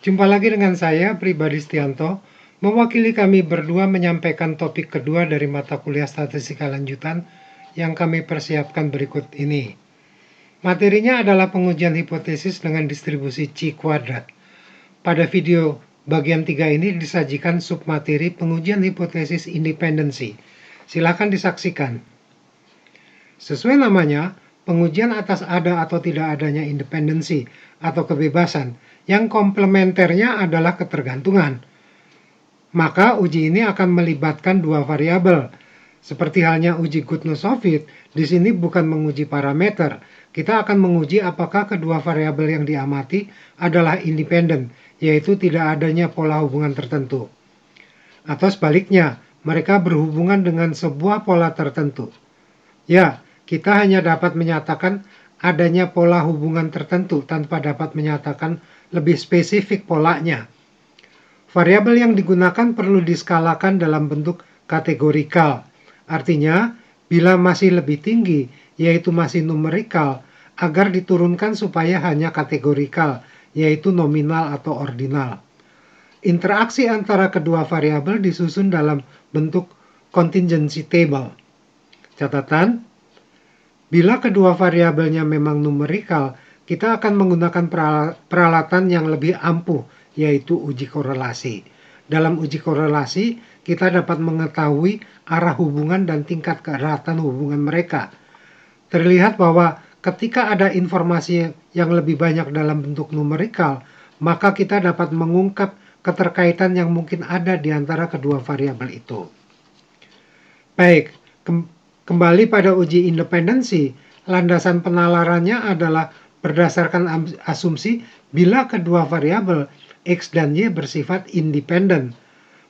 Jumpa lagi dengan saya, Pribadi Stianto, mewakili kami berdua menyampaikan topik kedua dari mata kuliah statistika lanjutan yang kami persiapkan berikut ini. Materinya adalah pengujian hipotesis dengan distribusi C kuadrat. Pada video bagian 3 ini disajikan submateri pengujian hipotesis independensi. Silakan disaksikan. Sesuai namanya, pengujian atas ada atau tidak adanya independensi atau kebebasan yang komplementernya adalah ketergantungan. Maka uji ini akan melibatkan dua variabel. Seperti halnya uji goodness of fit, di sini bukan menguji parameter. Kita akan menguji apakah kedua variabel yang diamati adalah independen, yaitu tidak adanya pola hubungan tertentu. Atau sebaliknya, mereka berhubungan dengan sebuah pola tertentu. Ya, kita hanya dapat menyatakan adanya pola hubungan tertentu tanpa dapat menyatakan lebih spesifik polanya. Variabel yang digunakan perlu diskalakan dalam bentuk kategorikal. Artinya, bila masih lebih tinggi, yaitu masih numerikal, agar diturunkan supaya hanya kategorikal, yaitu nominal atau ordinal. Interaksi antara kedua variabel disusun dalam bentuk contingency table. Catatan, bila kedua variabelnya memang numerikal, kita akan menggunakan peralatan yang lebih ampuh, yaitu uji korelasi. Dalam uji korelasi, kita dapat mengetahui arah hubungan dan tingkat keeratan hubungan mereka. Terlihat bahwa ketika ada informasi yang lebih banyak dalam bentuk numerikal, maka kita dapat mengungkap keterkaitan yang mungkin ada di antara kedua variabel itu. Baik, kembali pada uji independensi, landasan penalarannya adalah berdasarkan asumsi bila kedua variabel X dan Y bersifat independen.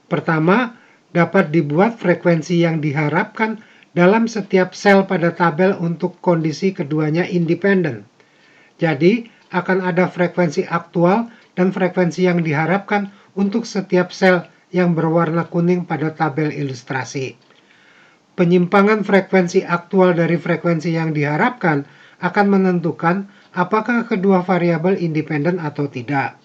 Pertama, dapat dibuat frekuensi yang diharapkan dalam setiap sel pada tabel untuk kondisi keduanya independen. Jadi, akan ada frekuensi aktual dan frekuensi yang diharapkan untuk setiap sel yang berwarna kuning pada tabel ilustrasi. Penyimpangan frekuensi aktual dari frekuensi yang diharapkan akan menentukan apakah kedua variabel independen atau tidak.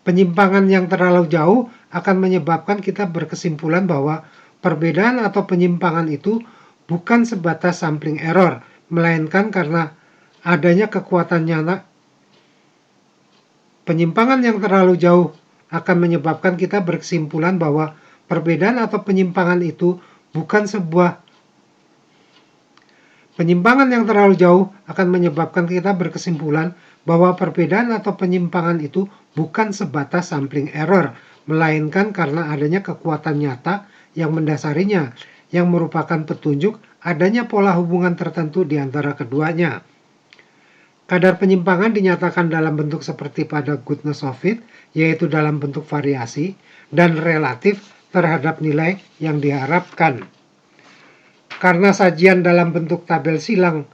Penyimpangan yang terlalu jauh akan menyebabkan kita berkesimpulan bahwa perbedaan atau penyimpangan itu bukan sebatas sampling error, melainkan karena adanya kekuatan nyata. Penyimpangan yang terlalu jauh akan menyebabkan kita berkesimpulan bahwa perbedaan atau penyimpangan itu bukan sebuah Penyimpangan yang terlalu jauh akan menyebabkan kita berkesimpulan bahwa perbedaan atau penyimpangan itu bukan sebatas sampling error, melainkan karena adanya kekuatan nyata yang mendasarinya, yang merupakan petunjuk adanya pola hubungan tertentu di antara keduanya. Kadar penyimpangan dinyatakan dalam bentuk seperti pada goodness of fit, yaitu dalam bentuk variasi, dan relatif terhadap nilai yang diharapkan. Karena sajian dalam bentuk tabel silang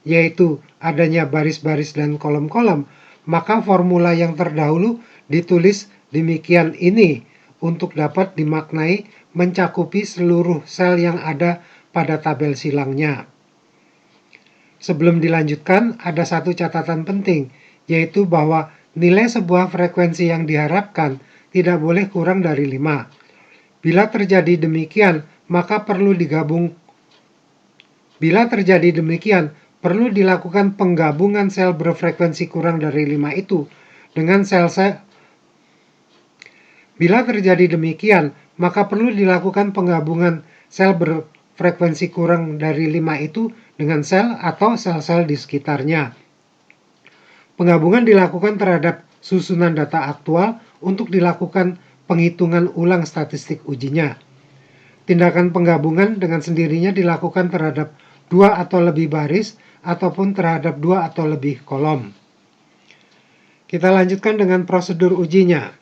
yaitu adanya baris-baris dan kolom-kolom, maka formula yang terdahulu ditulis demikian ini untuk dapat dimaknai mencakupi seluruh sel yang ada pada tabel silangnya. Sebelum dilanjutkan, ada satu catatan penting, yaitu bahwa nilai sebuah frekuensi yang diharapkan tidak boleh kurang dari 5. Bila terjadi demikian, perlu dilakukan penggabungan sel berfrekuensi kurang dari 5 itu dengan sel-sel. Bila terjadi demikian, maka perlu dilakukan penggabungan sel berfrekuensi kurang dari 5 itu dengan sel atau sel-sel di sekitarnya. Penggabungan dilakukan terhadap susunan data aktual untuk dilakukan penghitungan ulang statistik ujinya. Tindakan penggabungan dengan sendirinya dilakukan terhadap 2 atau lebih baris ataupun terhadap 2 atau lebih kolom. Kita lanjutkan dengan prosedur ujinya.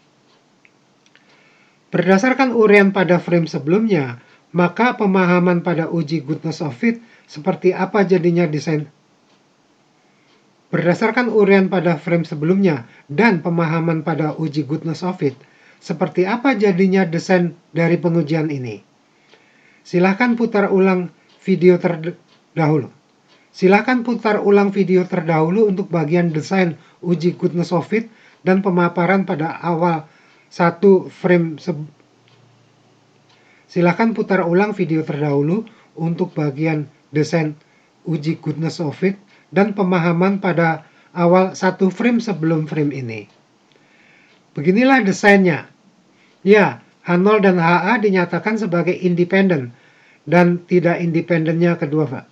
Berdasarkan uraian pada frame sebelumnya, maka pemahaman pada uji goodness of fit seperti apa jadinya desain. Berdasarkan uraian pada frame sebelumnya dan pemahaman pada uji goodness of fit, seperti apa jadinya desain dari pengujian ini? Silahkan putar ulang video terdahulu. Silakan putar ulang video terdahulu untuk bagian desain uji goodness of fit dan pemaparan pada awal satu frame. Silakan putar ulang video terdahulu untuk bagian desain uji goodness of fit dan pemahaman pada awal satu frame sebelum frame ini. Beginilah desainnya. Ya, H0 dan HA dinyatakan sebagai independen dan tidak independennya kedua.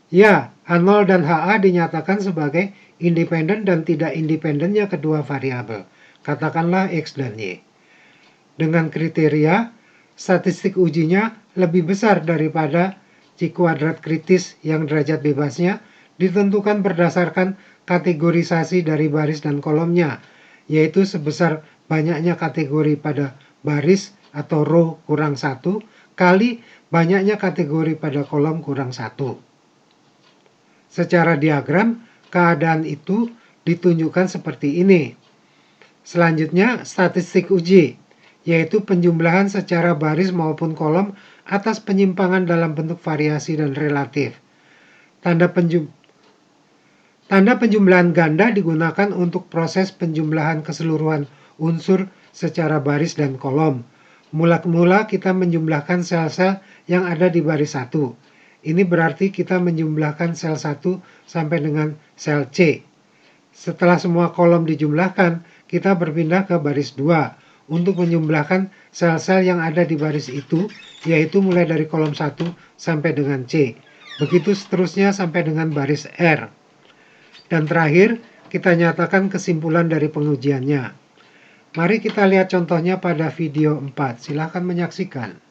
Ya, H0 dan HA dinyatakan sebagai independen dan tidak independennya kedua variabel. Katakanlah X dan Y. Dengan kriteria, statistik ujinya lebih besar daripada C kuadrat kritis yang derajat bebasnya ditentukan berdasarkan kategorisasi dari baris dan kolomnya, yaitu sebesar banyaknya kategori pada baris atau row kurang 1 kali banyaknya kategori pada kolom kurang 1. Secara diagram, keadaan itu ditunjukkan seperti ini. Selanjutnya, statistik uji, yaitu penjumlahan secara baris maupun kolom atas penyimpangan dalam bentuk variasi dan relatif. Tanda penjumlahan ganda digunakan untuk proses penjumlahan keseluruhan unsur secara baris dan kolom. Mula-mula kita menjumlahkan sel-sel yang ada di baris 1. Ini berarti kita menjumlahkan sel 1 sampai dengan sel C. Setelah semua kolom dijumlahkan, kita berpindah ke baris 2 untuk menjumlahkan sel-sel yang ada di baris itu, yaitu mulai dari kolom 1 sampai dengan C. Begitu seterusnya sampai dengan baris R. Dan terakhir, kita nyatakan kesimpulan dari pengujiannya. Mari kita lihat contohnya pada video 4. Silakan menyaksikan.